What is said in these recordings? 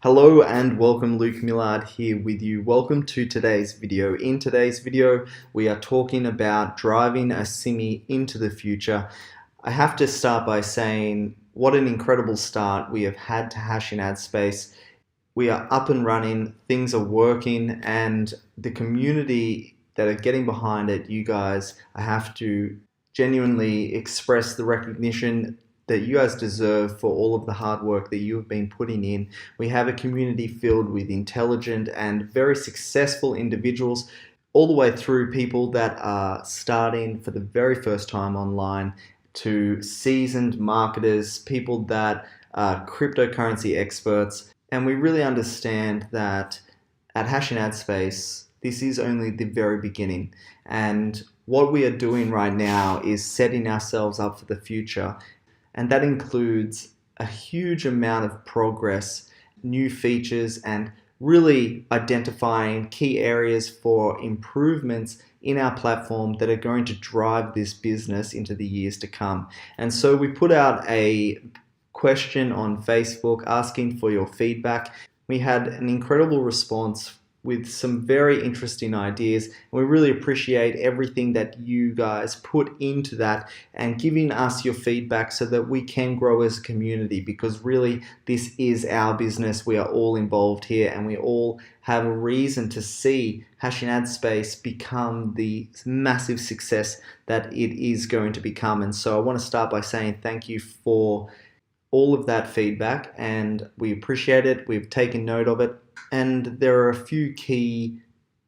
Hello and welcome, Luke Millard here with you. Welcome to today's video. In today's video, we are talking about driving Asimi into the future. I have to start by saying what an incredible start we have had to Hash in Ad Space. We are up and running, things are working, and the community that are getting behind it, you guys, I have to genuinely express the recognition that you guys deserve for all of the hard work that you have been putting in. We have a community filled with intelligent and very successful individuals, all the way through people that are starting for the very first time online to seasoned marketers, people that are cryptocurrency experts. And we really understand that at Hash in Ad Space, this is only the very beginning. And what we are doing right now is setting ourselves up for the future. And that includes a huge amount of progress, new features, and really identifying key areas for improvements in our platform that are going to drive this business into the years to come. And so we put out a question on Facebook asking for your feedback. We had an incredible response with some very interesting ideas, and we really appreciate everything that you guys put into that and giving us your feedback so that we can grow as a community, because really this is our business. We are all involved here and we all have a reason to see Hash in Ad Space become the massive success that it is going to become. And so I want to start by saying thank you for all of that feedback, and we appreciate it. We've taken note of it. And there are a few key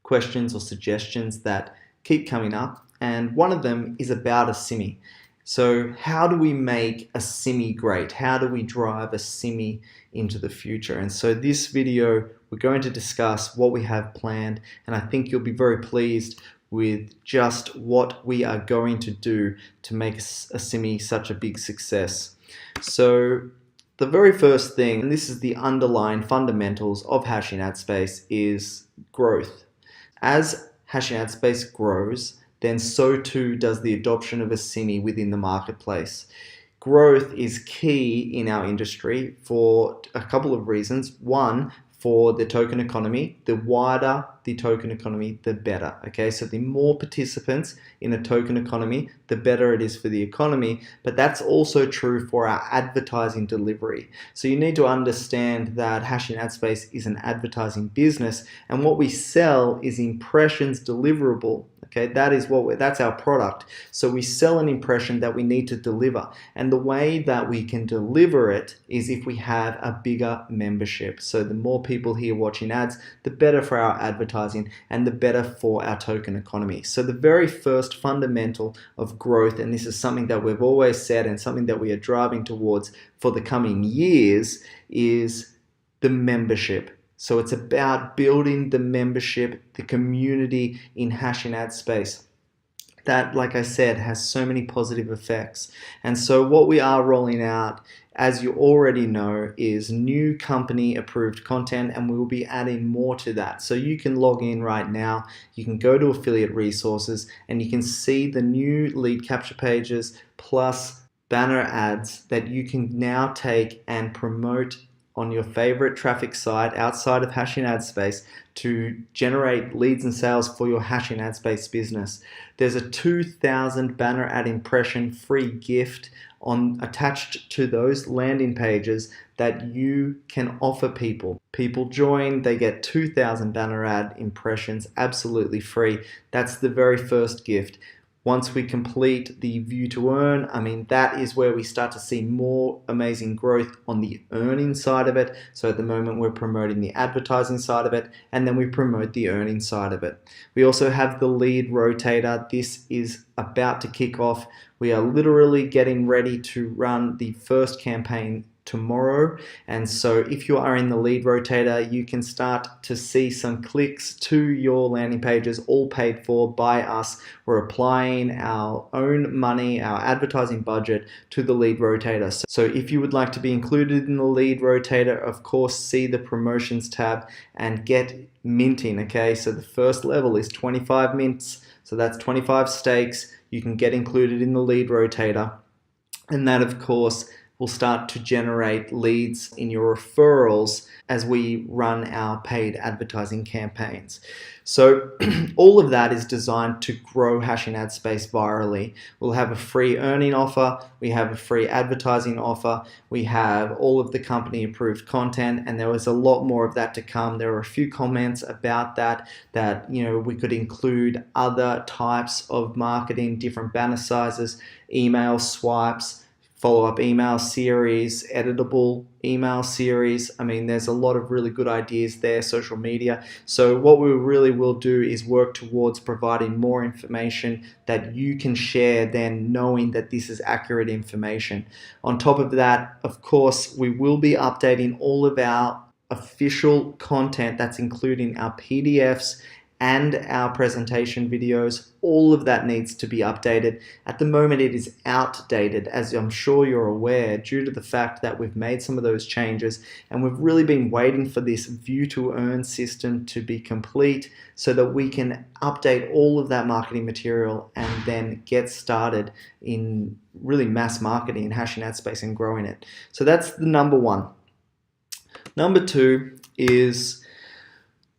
questions or suggestions that keep coming up, and one of them is about Asimi. So how do we make Asimi great? How do we drive Asimi into the future? And so this video, we're going to discuss what we have planned, and I think you'll be very pleased with just what we are going to do to make Asimi such a big success. So the very first thing, and this is the underlying fundamentals of Hash in Ad Space, is growth. As Hash in Ad Space grows, then so too does the adoption of Asimi within the marketplace. Growth is key in our industry for a couple of reasons. One, for the token economy. The wider the token economy, the better. Okay, so the more participants in a token economy, the better it is for the economy. But that's also true for our advertising delivery. So you need to understand that Hash in Ad Space is an advertising business, and what we sell is impressions deliverable. Okay, that's our product. So we sell an impression that we need to deliver. And the way that we can deliver it is if we have a bigger membership. So the more people here watching ads, the better for our advertising and the better for our token economy. So the very first fundamental of growth, and this is something that we've always said and something that we are driving towards for the coming years, is the membership. So it's about building the membership, the community in Hash in Ad Space. That, like I said, has so many positive effects. And so what we are rolling out, as you already know, is new company approved content, and we will be adding more to that. So you can log in right now, you can go to affiliate resources, and you can see the new lead capture pages plus banner ads that you can now take and promote on your favorite traffic site outside of Hash in Ad Space to generate leads and sales for your Hash in Ad Space business. There's a 2,000 banner ad impression free gift attached to those landing pages that you can offer people. People join, they get 2,000 banner ad impressions absolutely free. That's the very first gift. Once we complete the view to earn, that is where we start to see more amazing growth on the earning side of it. So at the moment we're promoting the advertising side of it, and then we promote the earning side of it. We also have the lead rotator. This is about to kick off. We are literally getting ready to run the first campaign tomorrow, and so if you are in the lead rotator, you can start to see some clicks to your landing pages, all paid for by us. We're applying our own money, our advertising budget, to the lead rotator. So if you would like to be included in the lead rotator, of course, see the promotions tab and get minting. Okay, so the first level is 25 mints, so that's 25 stakes. You can get included in the lead rotator, and that of course will start to generate leads in your referrals as we run our paid advertising campaigns. So all of that is designed to grow Hashing Ad Space virally. We'll have a free earning offer, we have a free advertising offer, we have all of the company approved content, and there was a lot more of that to come. There were a few comments about that we could include other types of marketing, different banner sizes, email swipes, follow-up email series, editable email series. I mean, there's a lot of really good ideas there, social media. So what we really will do is work towards providing more information that you can share, then knowing that this is accurate information. On top of that, of course, we will be updating all of our official content. That's including our PDFs and our presentation videos. All of that needs to be updated. At the moment, it is outdated, as I'm sure you're aware, due to the fact that we've made some of those changes, and we've really been waiting for this view to earn system to be complete so that we can update all of that marketing material and then get started in really mass marketing and Hashing Ad Space and growing it. So that's the number one. Number two is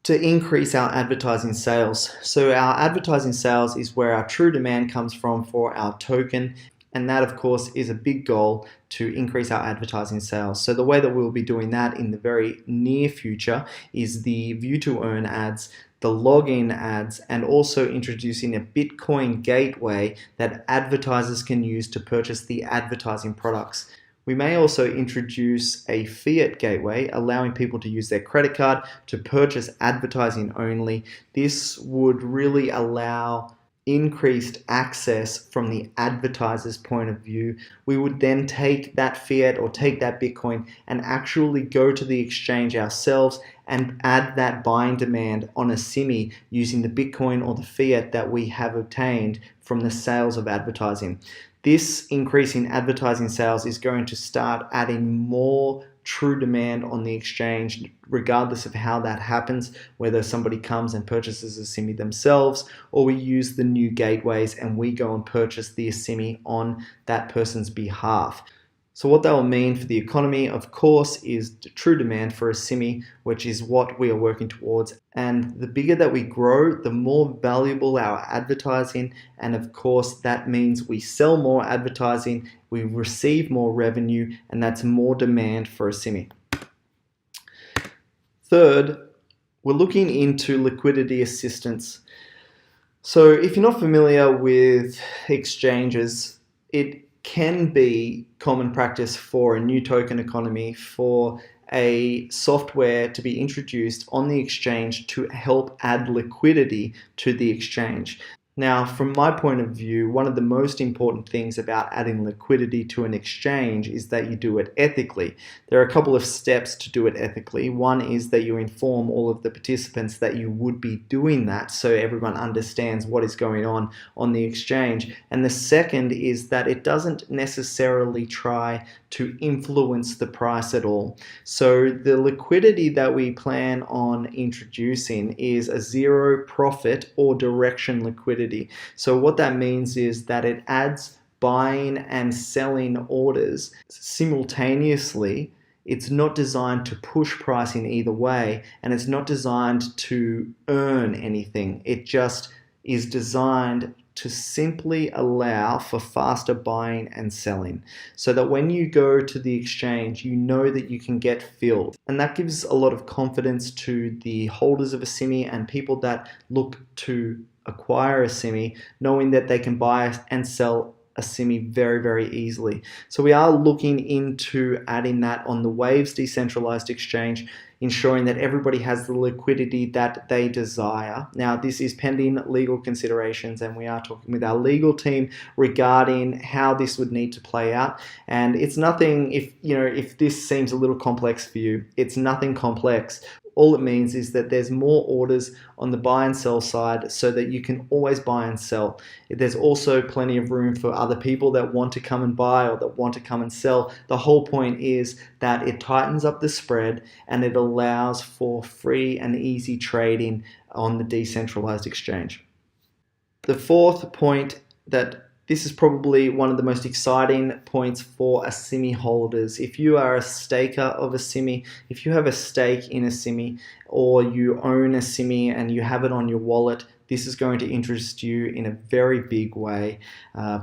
to increase our advertising sales. So our advertising sales is where our true demand comes from for our token, and that of course is a big goal to increase our advertising sales. So the way that we'll be doing that in the very near future is the view to earn ads, the login ads, and also introducing a Bitcoin gateway that advertisers can use to purchase the advertising products. We may also introduce a fiat gateway, allowing people to use their credit card to purchase advertising only. This would really allow increased access from the advertiser's point of view. We would then take that fiat or take that Bitcoin and actually go to the exchange ourselves and add that buying demand on Asimi using the Bitcoin or the fiat that we have obtained from the sales of advertising. This increase in advertising sales is going to start adding more true demand on the exchange, regardless of how that happens, whether somebody comes and purchases Asimi themselves, or we use the new gateways and we go and purchase the Asimi on that person's behalf. So what that will mean for the economy, of course, is the true demand for Asimi, which is what we are working towards. And the bigger that we grow, the more valuable our advertising. And of course, that means we sell more advertising, we receive more revenue, and that's more demand for Asimi. Third, we're looking into liquidity assistance. So if you're not familiar with exchanges, it can be common practice for a new token economy for a software to be introduced on the exchange to help add liquidity to the exchange. Now, from my point of view, one of the most important things about adding liquidity to an exchange is that you do it ethically. There are a couple of steps to do it ethically. One is that you inform all of the participants that you would be doing that so everyone understands what is going on the exchange. And the second is that it doesn't necessarily try to influence the price at all. So the liquidity that we plan on introducing is a zero profit or direction liquidity. So what that means is that it adds buying and selling orders simultaneously. It's not designed to push pricing either way, and it's not designed to earn anything. It just is designed to simply allow for faster buying and selling, so that when you go to the exchange, you know that you can get filled. And that gives a lot of confidence to the holders of Asimi and people that look to acquire Asimi, knowing that they can buy and sell Asimi very, very easily. So we are looking into adding that on the Waves decentralized exchange, ensuring that everybody has the liquidity that they desire. Now, this is pending legal considerations, and we are talking with our legal team regarding how this would need to play out. And it's nothing, if this seems a little complex for you, it's nothing complex. All it means is that there's more orders on the buy and sell side so that you can always buy and sell. There's also plenty of room for other people that want to come and buy or that want to come and sell. The whole point is that it tightens up the spread and it allows for free and easy trading on the decentralized exchange. The fourth point that this is probably one of the most exciting points for Asimi holders. If you are a staker of Asimi, if you have a stake in Asimi, or you own Asimi and you have it on your wallet, this is going to interest you in a very big way,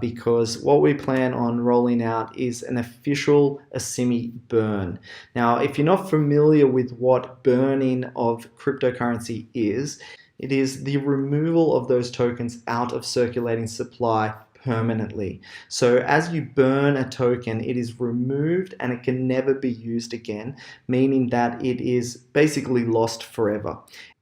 because what we plan on rolling out is an official Asimi burn. Now, if you're not familiar with what burning of cryptocurrency is, it is the removal of those tokens out of circulating supply permanently. So as you burn a token, it is removed and it can never be used again, meaning that it is basically lost forever.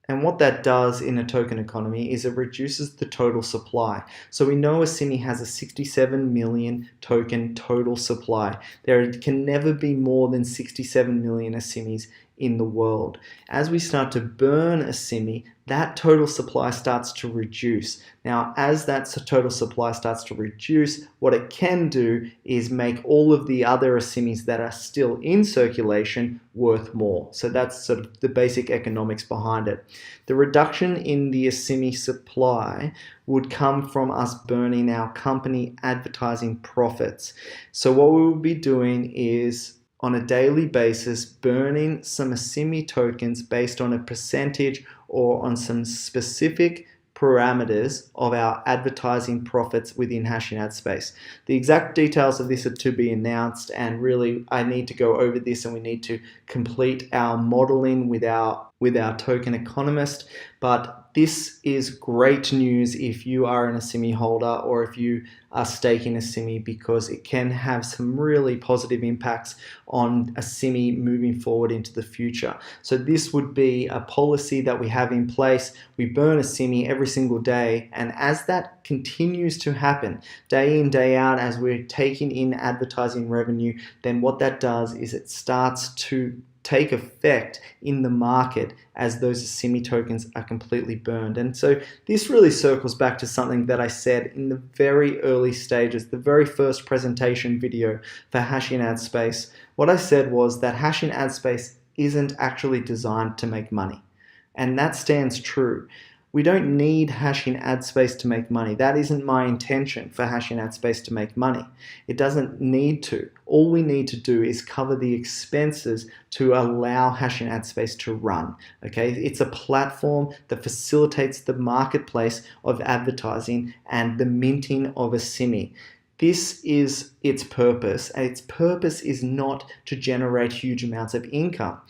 And what that does in a token economy is it reduces the total supply. So we know Asimi has a 67 million token total supply. There can never be more than 67 million Asimis in the world. As we start to burn Asimi, that total supply starts to reduce. Now, as that total supply starts to reduce, what it can do is make all of the other Asimis that are still in circulation worth more. So that's sort of the basic economics behind it. The reduction in the Asimi supply would come from us burning our company advertising profits. So what we will be doing is, on a daily basis, burning some Asimi tokens based on a percentage or on some specific parameters of our advertising profits within Hashing Ad Space. The exact details of this are to be announced, and really I need to go over this and we need to complete our modeling with our token economist. But this is great news if you are an Asimi holder or if you are staking Asimi, because it can have some really positive impacts on Asimi moving forward into the future. So this would be a policy that we have in place. We burn Asimi every single day, and as that continues to happen day in, day out, as we're taking in advertising revenue, then what that does is it starts to take effect in the market as those Asimi tokens are completely burned. And so this really circles back to something that I said in the very early stages, the very first presentation video for Hashing Ad Space. What I said was that Hashing Ad Space isn't actually designed to make money, and that stands true. We don't need Hashing Ad Space to make money. That isn't my intention for Hashing Ad Space to make money. It doesn't need to. All we need to do is cover the expenses to allow Hashing Ad Space to run. Okay, it's a platform that facilitates the marketplace of advertising and the minting of Asimi. This is its purpose, and its purpose is not to generate huge amounts of income.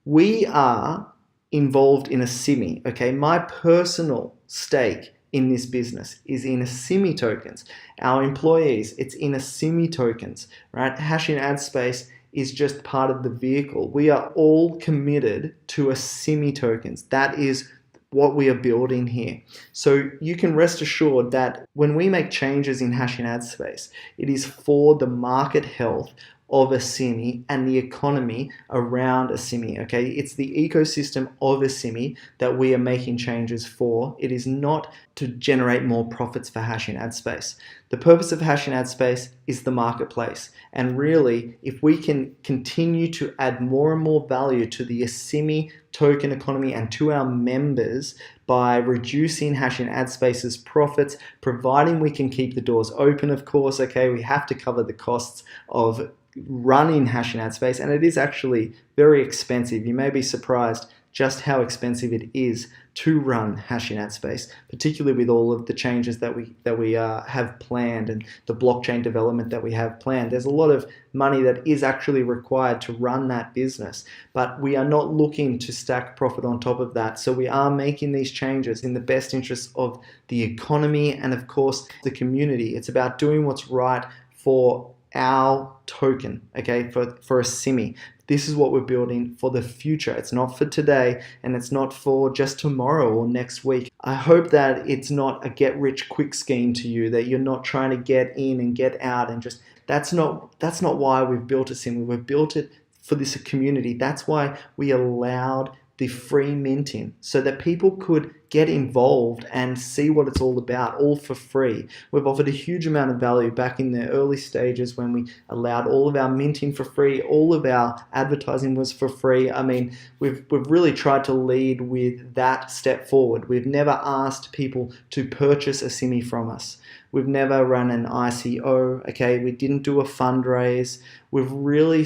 We are involved in Asimi. Okay, my personal stake in this business is in Asimi tokens. Our employees, it's in Asimi tokens, right? Hashing Ad Space is just part of the vehicle. We are all committed to Asimi tokens. That is what we are building here. So you can rest assured that when we make changes in Hashing Ad Space, it is for the market health of Asimi and the economy around Asimi. Okay, it's the ecosystem of Asimi that we are making changes for. It is not to generate more profits for Hashing Ad Space. The purpose of Hashing Ad Space is the marketplace, and really, if we can continue to add more and more value to the Asimi token economy and to our members by reducing Hashing Ad Space's profits, providing we can keep the doors open, of course. Okay, we have to cover the costs of running Hashing Ad Space, and it is actually very expensive. You may be surprised just how expensive it is to run Hashing Ad Space, particularly with all of the changes that we have planned and the blockchain development that we have planned. There's a lot of money that is actually required to run that business, but we are not looking to stack profit on top of that. So we are making these changes in the best interest of the economy and, of course, the community. It's about doing what's right for our token, okay, for Asimi. This is what we're building for the future. It's not for today, and it's not for just tomorrow or next week. I hope that it's not a get-rich-quick scheme to you, that you're not trying to get in and get out and just, that's not why we've built Asimi. We've built it for this community. That's why we allowed the free minting, so that people could get involved and see what it's all about, all for free. We've offered a huge amount of value back in the early stages when we allowed all of our minting for free, all of our advertising was for free. I mean, we've really tried to lead with that step forward. We've never asked people to purchase Asimi from us. We've never run an ICO, okay? We didn't do a fundraise. We've really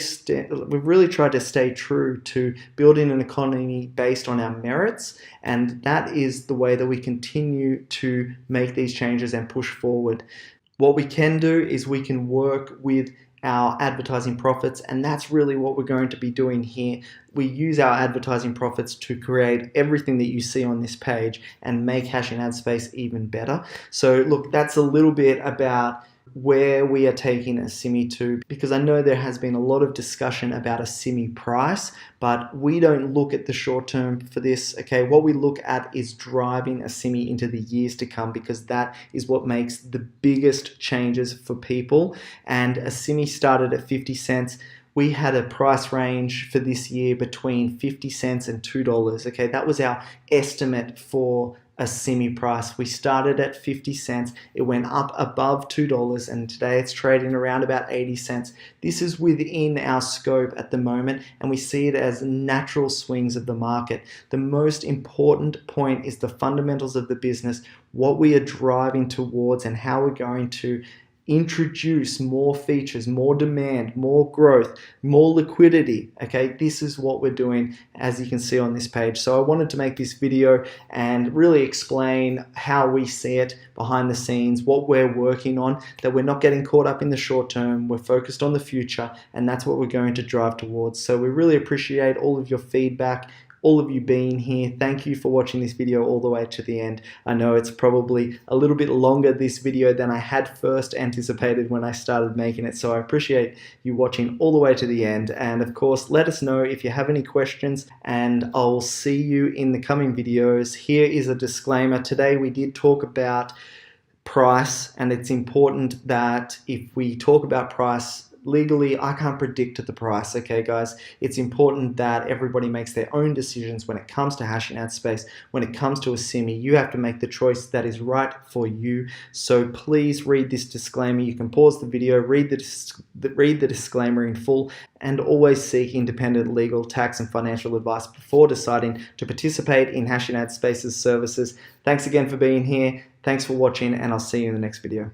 tried to stay true to building an economy based on our merits, and that is the way that we continue to make these changes and push forward. What we can do is we can work with our advertising profits, and that's really what we're going to be doing here. We use our advertising profits to create everything that you see on this page and make Hashing Ad Space even better. So look, that's a little bit about where we are taking Asimi to, because I know there has been a lot of discussion about Asimi price, but we don't look at the short term for this, okay? What we look at is driving Asimi into the years to come, because that is what makes the biggest changes for people. And Asimi started at 50 cents. We had a price range for this year between 50 cents and $2, okay? That was our estimate for Asimi price. We started at 50 cents, it went up above $2, and today it's trading around about 80 cents. This is within our scope at the moment, and we see it as natural swings of the market. The most important point is the fundamentals of the business, what we are driving towards, and how we're going to introduce more features, more demand, more growth, more liquidity. Okay, this is what we're doing, as you can see on this page. So I wanted to make this video and really explain how we see it behind the scenes, what we're working on, that we're not getting caught up in the short term, we're focused on the future, and that's what we're going to drive towards. So we really appreciate all of your feedback, all of you being here. Thank you for watching this video all the way to the end. I know it's probably a little bit longer, this video, than I had first anticipated when I started making it, so I appreciate you watching all the way to the end. And of course, let us know if you have any questions, and I'll see you in the coming videos. Here is a disclaimer. Today we did talk about price, and it's important that if we talk about price, legally, I can't predict the price, okay guys? It's important that everybody makes their own decisions when it comes to Hashing Ad Space. When it comes to Asimi, you have to make the choice that is right for you. So please read this disclaimer. You can pause the video, read the disclaimer in full, and always seek independent legal, tax, and financial advice before deciding to participate in Hashing Ad Space's services. Thanks again for being here. Thanks for watching, and I'll see you in the next video.